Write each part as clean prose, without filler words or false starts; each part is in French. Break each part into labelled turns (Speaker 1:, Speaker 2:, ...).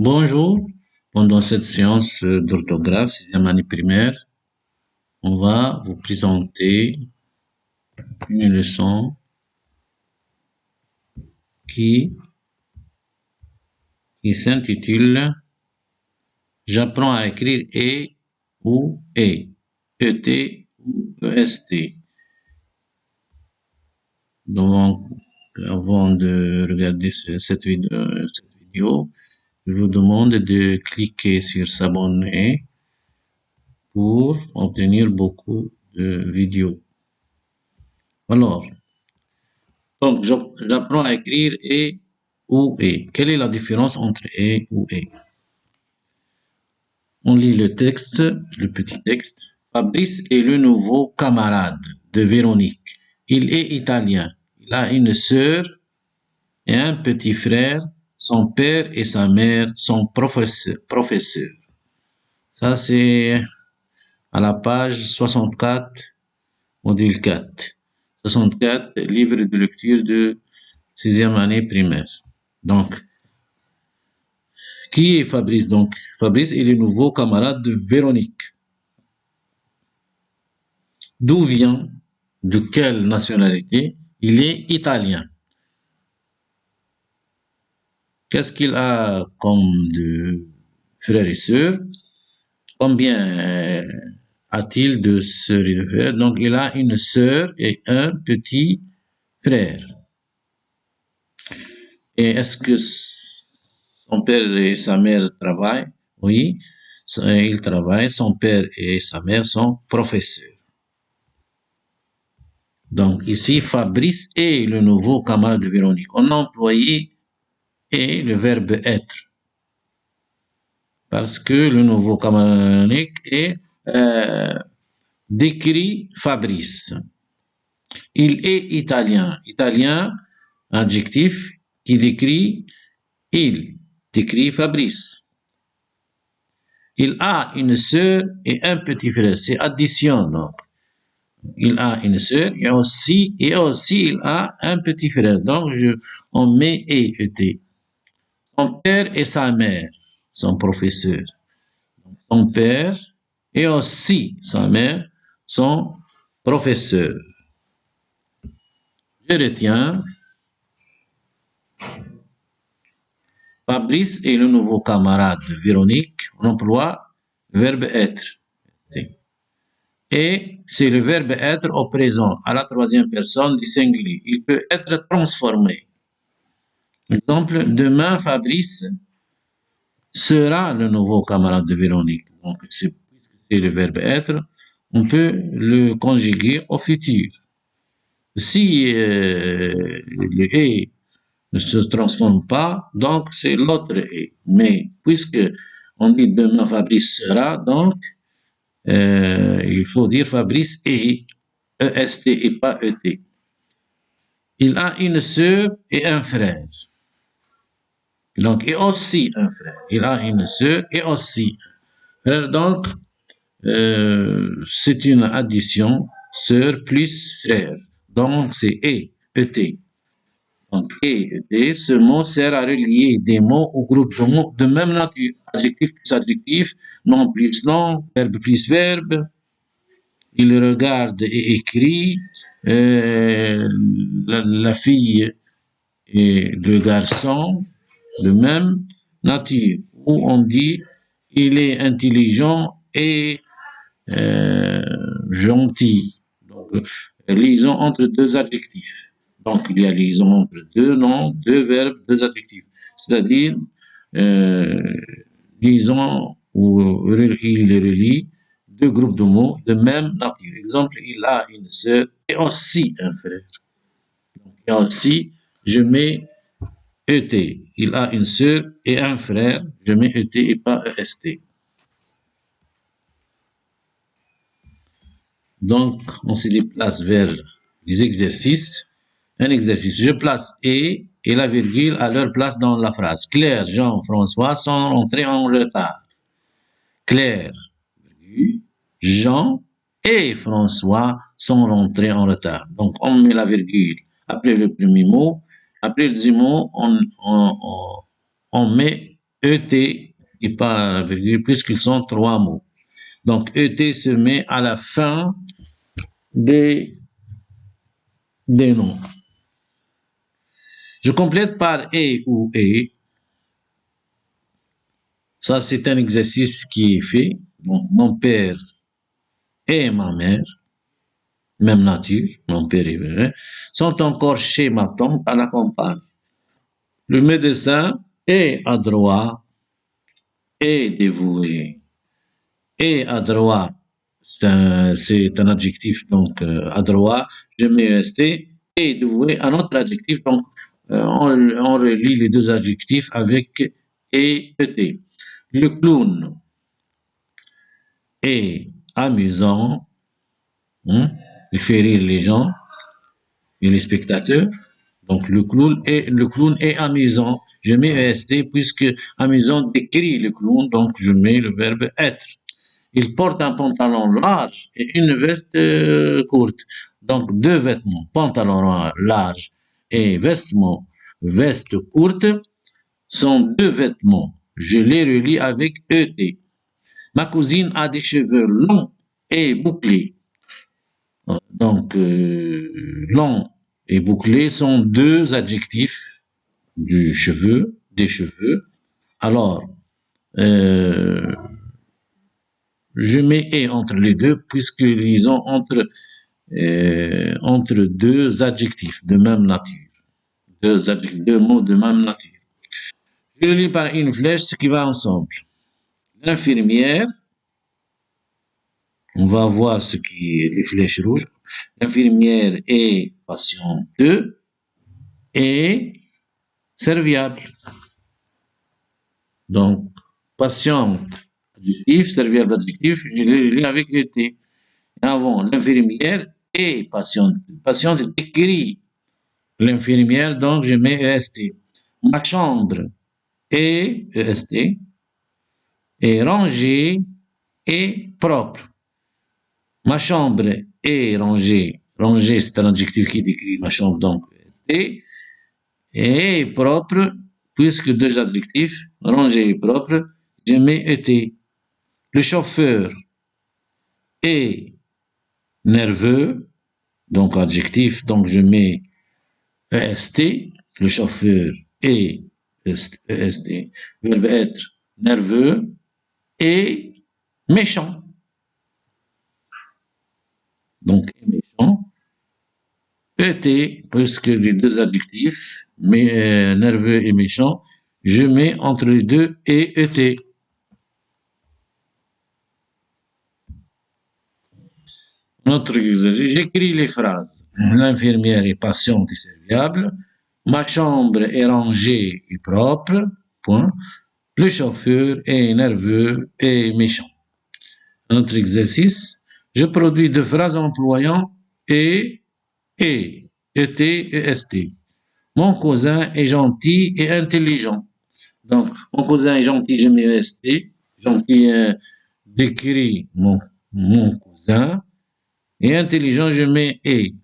Speaker 1: Bonjour, pendant cette séance d'orthographe, sixième année primaire, on va vous présenter une leçon qui, qui s'intitule J'apprends à écrire E ou E, ET ou EST. Donc, avant de regarder cette vidéo, je vous demande de cliquer sur s'abonner pour obtenir beaucoup de vidéos. Alors, donc, j'apprends à écrire et ou et. Quelle est la différence entre et ou et? On lit le texte, le petit texte. Fabrice est le nouveau camarade de Véronique. Il est italien. Il a une sœur et un petit frère. Son père et sa mère sont professeurs. Ça, c'est à la page 64, module 4. 64, livre de lecture de sixième année primaire. Donc, qui est Fabrice donc? Fabrice est le nouveau camarade de Véronique. D'où vient? De quelle nationalité? Il est italien. Qu'est-ce qu'il a comme de frères et sœurs? Combien a-t-il de sœurs et de frères? Donc, il a une sœur et un petit frère. Et est-ce que son père et sa mère travaillent? Oui, ils travaillent. Son père et sa mère sont professeurs. Donc ici, Fabrice est le nouveau camarade de Véronique. On a employé est le verbe être. Parce que le nouveau camarade de Véronique est décrit Fabrice. Il est italien. Italien, adjectif qui décrit il, décrit Fabrice. Il a une sœur et un petit frère. C'est addition, donc. Il a une sœur et aussi il a un petit frère. Donc, on met et. Son père et sa mère sont professeurs. Son père et aussi sa mère sont professeurs. Je retiens. Fabrice est le nouveau camarade de Véronique. On emploie le verbe être. Et c'est le verbe être au présent, à la troisième personne du singulier. Il peut être transformé. Exemple, demain, Fabrice sera le nouveau camarade de Véronique. Donc, c'est le verbe être, on peut le conjuguer au futur. Si le est ne se transforme pas, donc c'est l'autre est. Mais puisque on dit demain Fabrice sera, donc il faut dire Fabrice est, EST et pas ET. Il a une sœur et un frère. Donc, et aussi un frère. Il a une sœur et aussi un frère. Donc, c'est une addition, sœur plus frère. Donc, c'est ET. Donc, et, ce mot sert à relier des mots au groupe de mots de même nature. Adjectif plus adjectif, nom plus nom, verbe plus verbe. Il regarde et écrit. La fille et le garçon, de même nature. Où on dit il est intelligent et gentil. Donc, liaison entre deux adjectifs. Donc, il y a liaison entre deux noms, deux verbes, deux adjectifs. C'est-à-dire, liaison où il relie deux groupes de mots de même nature. Exemple, il a une sœur et aussi un frère. Donc, et aussi, je mets ET. Il a une sœur et un frère. Je mets ET et pas EST. Donc, on se déplace vers les exercices. Un exercice. Je place et la virgule à leur place dans la phrase. Claire, Jean, François sont entrés en retard. Claire, Jean et François sont rentrés en retard. Donc, on met la virgule après le premier mot. Après le deuxième mot, on met ET et pas la virgule, puisqu'ils sont trois mots. Donc, ET se met à la fin des noms. Je complète par et ou et. Ça, c'est un exercice qui est fait. Donc, mon père et ma mère, même nature, mon père et ma mère, sont encore chez ma tante à la campagne. Le médecin est adroit et dévoué. Et adroit, c'est un adjectif, donc adroit, je mets EST, et dévoué, un autre adjectif, donc on relie les deux adjectifs avec et ET. Le clown est amusant, hein, il fait rire les gens et les spectateurs. Donc le clown est amusant. Je mets EST puisque amusant décrit le clown, donc je mets le verbe être. Il porte un pantalon large et une veste courte. Donc deux vêtements, pantalon large et veste courte, sont deux vêtements. Je les relie avec ET. Ma cousine a des cheveux longs et bouclés. Donc, long et bouclé sont deux adjectifs des cheveux. Alors, je mets et entre les deux puisqu'ils sont entre deux adjectifs de même nature. Deux mots de même nature. Je le lis par une flèche, ce qui va ensemble. L'infirmière, on va voir ce qui est les flèches rouges. L'infirmière est patiente et serviable. Donc, patiente, adjectif, serviable, adjectif, je le lis avec ET. Avant, l'infirmière est patiente. Patiente écrit l'infirmière, donc je mets EST. Ma chambre est EST, est rangée et propre. Ma chambre est rangée. Rangée, c'est un adjectif qui décrit ma chambre, donc EST. Et propre, puisque deux adjectifs, rangé et propre, je mets ET. Le chauffeur est nerveux, donc adjectif, donc je mets EST. Le chauffeur est EST. Verbe être nerveux et méchant. Donc méchant. ET, puisque les deux adjectifs, mais nerveux et méchant, je mets entre les deux et ET. Notre exercice, j'écris les phrases. L'infirmière est patiente et serviable. Ma chambre est rangée et propre. Point. Le chauffeur est nerveux et méchant. Notre exercice, je produis deux phrases employant et, et, et. Mon cousin est gentil et intelligent. Donc, mon cousin est gentil, je mets est. Gentil décrit mon cousin. Et intelligent, je mets et,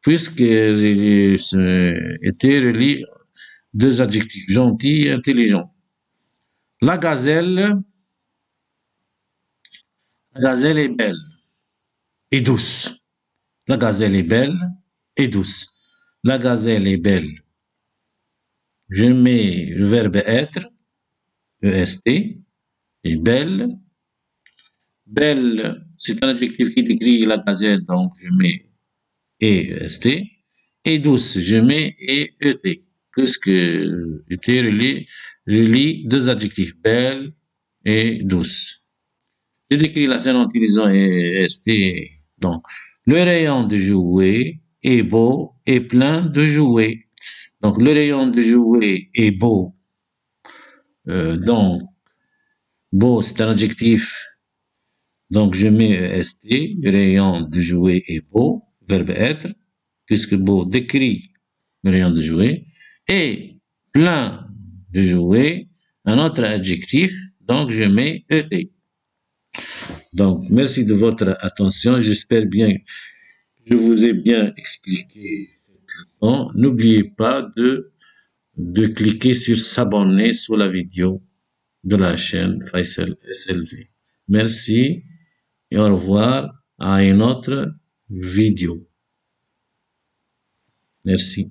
Speaker 1: puisque était relie deux adjectifs, gentil et intelligent. La gazelle est belle et douce. La gazelle est belle et douce. La gazelle est belle. Je mets le verbe être, EST, et belle. Belle, c'est un adjectif qui décrit la gazelle, donc je mets EST. Et douce, je mets ET, puisque ET relie deux adjectifs, belle et douce. Je décris la scène en utilisant EST. Donc, le rayon de jouets est beau et plein de jouets. Donc, le rayon de jouets est beau. Donc, beau, c'est un adjectif. Donc, je mets EST. Le rayon de jouets est beau. Verbe être. Puisque beau décrit le rayon de jouets. Et plein de jouets, un autre adjectif. Donc, je mets ET. Donc, merci de votre attention. J'espère bien que je vous ai bien expliqué cette leçon. N'oubliez pas de de cliquer sur s'abonner sous la vidéo de la chaîne Faisal SLV. Merci et au revoir à une autre vidéo. Merci.